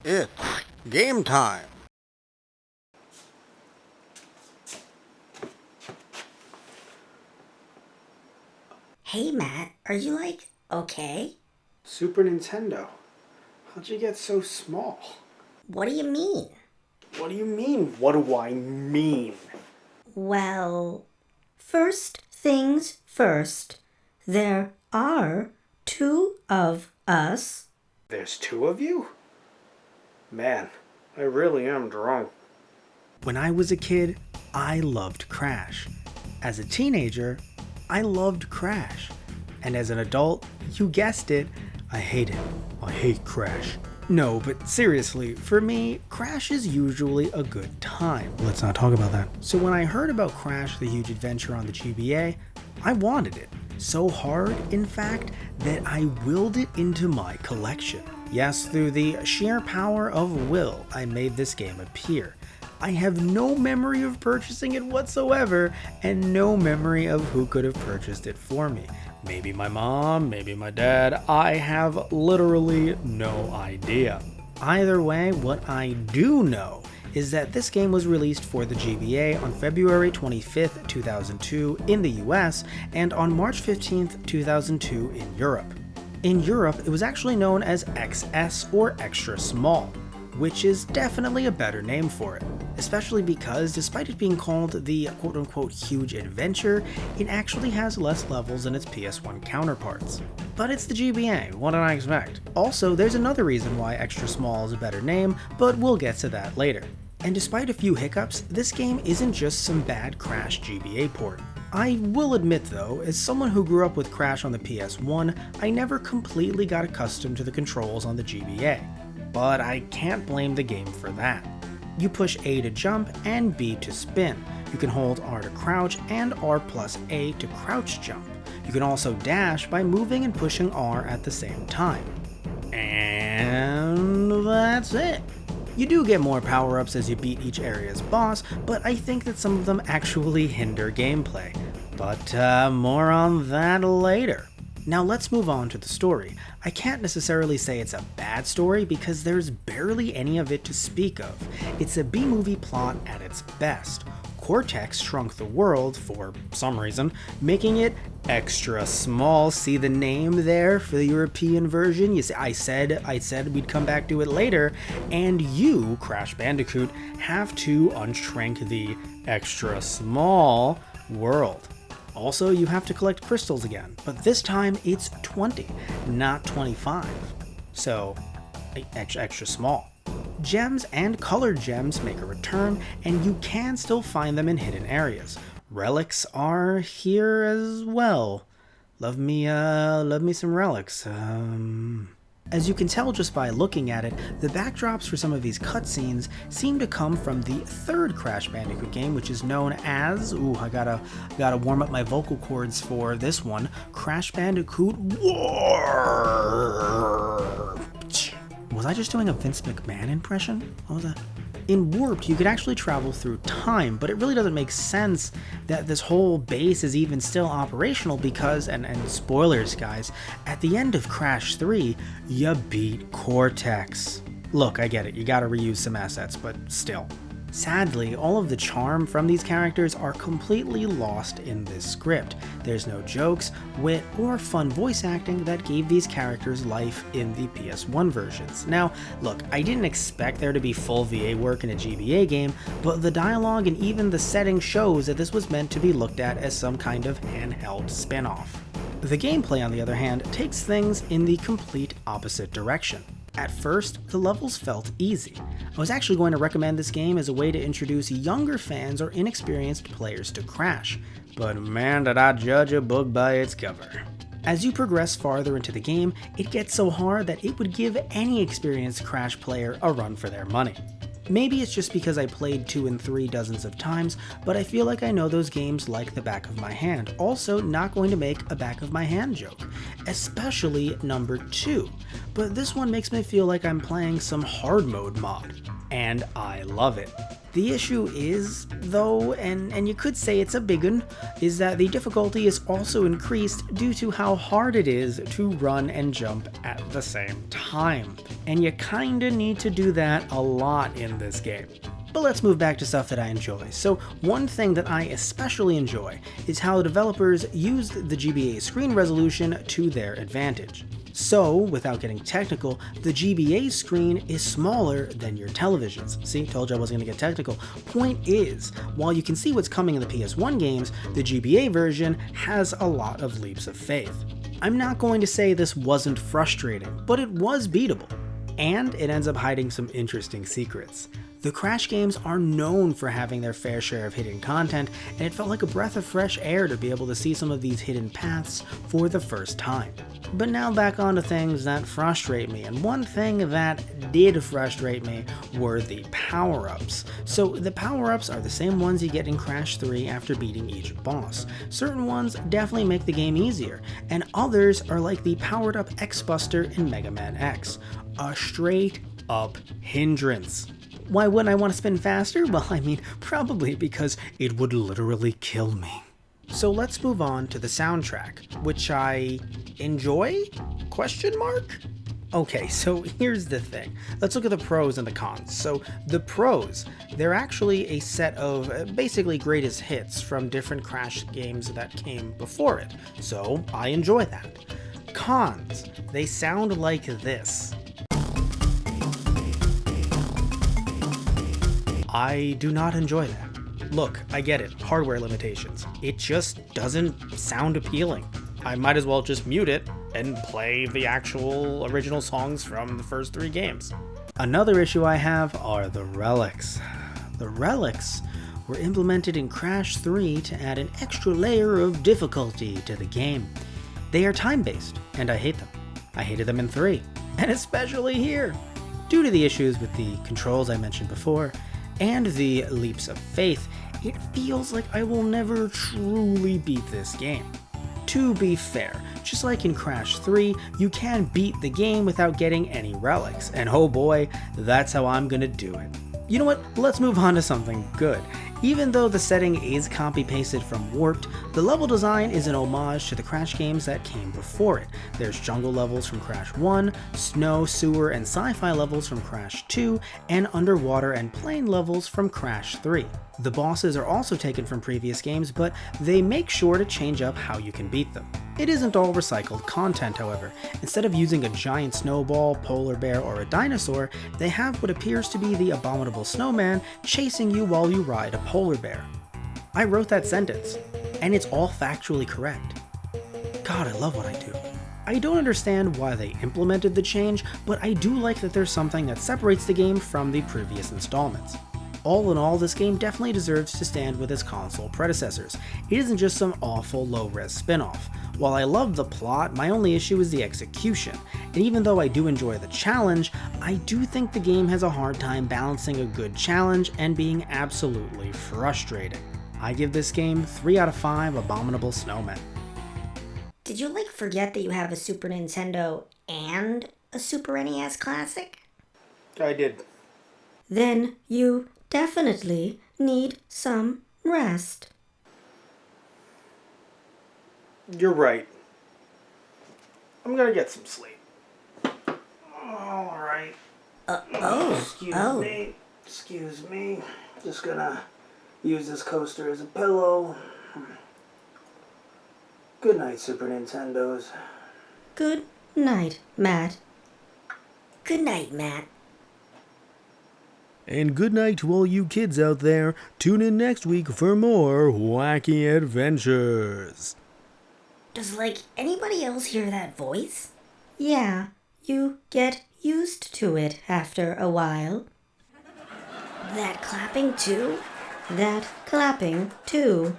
It's game time. Hey Matt, are you okay? Super Nintendo. How'd you get so small? What do you mean? What do you mean? What do I mean? Well, first things first, there are two of us. There's two of you? Man, I really am drunk. When I was a kid, I loved Crash. As a teenager, I loved Crash. And as an adult, you guessed it, I hate it. I hate Crash. No, but seriously, for me, Crash is usually a good time. Let's not talk about that. So when I heard about Crash the Huge Adventure on the GBA, I wanted it. So hard, in fact, that I willed it into my collection. Yes, through the sheer power of will, I made this game appear. I have no memory of purchasing it whatsoever, and no memory of who could have purchased it for me. Maybe my mom, maybe my dad, I have literally no idea. Either way, what I do know is that this game was released for the GBA on February 25th, 2002 in the US, and on March 15th, 2002 in Europe. In Europe, it was actually known as XS or Extra Small, which is definitely a better name for it, especially because despite it being called the quote-unquote huge adventure, it actually has less levels than its PS1 counterparts. But it's the GBA, what did I expect? Also, there's another reason why Extra Small is a better name, but we'll get to that later. And despite a few hiccups, this game isn't just some bad Crash GBA port. I will admit though, as someone who grew up with Crash on the PS1, I never completely got accustomed to the controls on the GBA. But I can't blame the game for that. You push A to jump and B to spin. You can hold R to crouch and R plus A to crouch jump. You can also dash by moving and pushing R at the same time. And that's it. You do get more power-ups as you beat each area's boss, but I think that some of them actually hinder gameplay. But more on that later. Now let's move on to the story. I can't necessarily say it's a bad story because there's barely any of it to speak of. It's a B-movie plot at its best. Cortex shrunk the world, for some reason, making it extra small. See the name there for the European version? You see, I said we'd come back to it later, and you, Crash Bandicoot, have to unshrink the extra small world. Also, you have to collect crystals again, but this time it's 20, not 25. So, extra small. Gems and colored gems make a return, and you can still find them in hidden areas. Relics are here as well. Love me some relics. As you can tell just by looking at it, the backdrops for some of these cutscenes seem to come from the third Crash Bandicoot game, which is known as, I gotta warm up my vocal cords for this one, Crash Bandicoot Warped. Was I just doing a Vince McMahon impression? What was that? In Warped, you could actually travel through time, but it really doesn't make sense that this whole base is even still operational because, and spoilers guys, at the end of Crash 3, you beat Cortex. Look, I get it, you gotta reuse some assets, but still. Sadly, all of the charm from these characters are completely lost in this script. There's no jokes, wit, or fun voice acting that gave these characters life in the PS1 versions. Now, look, I didn't expect there to be full VA work in a GBA game, but the dialogue and even the setting shows that this was meant to be looked at as some kind of handheld spin-off. The gameplay, on the other hand, takes things in the complete opposite direction. At first, the levels felt easy. I was actually going to recommend this game as a way to introduce younger fans or inexperienced players to Crash, but man did I judge a book by its cover. As you progress farther into the game, it gets so hard that it would give any experienced Crash player a run for their money. Maybe it's just because I played 2 and 3 dozens of times, but I feel like I know those games like the back of my hand. Also, not going to make a back of my hand joke, especially number 2. But this one makes me feel like I'm playing some hard mode mod, and I love it. The issue is, though, and you could say it's a big one, is that the difficulty is also increased due to how hard it is to run and jump at the same time. And you kinda need to do that a lot in this game. But let's move back to stuff that I enjoy. So one thing that I especially enjoy is how developers used the GBA screen resolution to their advantage. So, without getting technical, the GBA screen is smaller than your televisions. See, told you I wasn't going to get technical. Point is, while you can see what's coming in the PS1 games, the GBA version has a lot of leaps of faith. I'm not going to say this wasn't frustrating, but it was beatable. And it ends up hiding some interesting secrets. The Crash games are known for having their fair share of hidden content, and it felt like a breath of fresh air to be able to see some of these hidden paths for the first time. But now back onto things that frustrate me, and one thing that did frustrate me were the power-ups. So the power-ups are the same ones you get in Crash 3 after beating each boss. Certain ones definitely make the game easier, and others are like the powered-up X-Buster in Mega Man X. A straight-up hindrance. Why wouldn't I want to spin faster? Well, I mean, probably because it would literally kill me. So let's move on to the soundtrack, which I enjoy? Question mark? Okay, so here's the thing. Let's look at the pros and the cons. So the pros, they're actually a set of basically greatest hits from different Crash games that came before it. So I enjoy that. Cons, they sound like this. I do not enjoy that. Look, I get it, hardware limitations. It just doesn't sound appealing. I might as well just mute it and play the actual original songs from the first 3 games. Another issue I have are the relics. The relics were implemented in Crash 3 to add an extra layer of difficulty to the game. They are time-based, and I hate them. I hated them in 3, and especially here. Due to the issues with the controls I mentioned before, and the leaps of faith, it feels like I will never truly beat this game. To be fair, just like in Crash 3, you can beat the game without getting any relics, and oh boy, that's how I'm gonna do it. You know what, let's move on to something good. Even though the setting is copy-pasted from Warped, the level design is an homage to the Crash games that came before it. There's jungle levels from Crash 1, snow, sewer, and sci-fi levels from Crash 2, and underwater and plane levels from Crash 3. The bosses are also taken from previous games, but they make sure to change up how you can beat them. It isn't all recycled content, however. Instead of using a giant snowball, polar bear, or a dinosaur, they have what appears to be the abominable snowman chasing you while you ride a polar bear. I wrote that sentence, and it's all factually correct. God, I love what I do. I don't understand why they implemented the change, but I do like that there's something that separates the game from the previous installments. All in all, this game definitely deserves to stand with its console predecessors. It isn't just some awful low-res spin-off. While I love the plot, my only issue is the execution, and even though I do enjoy the challenge, I do think the game has a hard time balancing a good challenge and being absolutely frustrating. I give this game 3 out of 5 abominable snowmen. Did you forget that you have a Super Nintendo and a Super NES Classic? I did. Then you definitely need some rest. You're right. I'm gonna get some sleep. Alright. Excuse me. Just gonna use this coaster as a pillow. Good night, Super Nintendos. Good night, Matt. Good night, Matt. And good night to all you kids out there. Tune in next week for more wacky adventures. Does, anybody else hear that voice? Yeah, you get used to it after a while. That clapping too? That clapping too.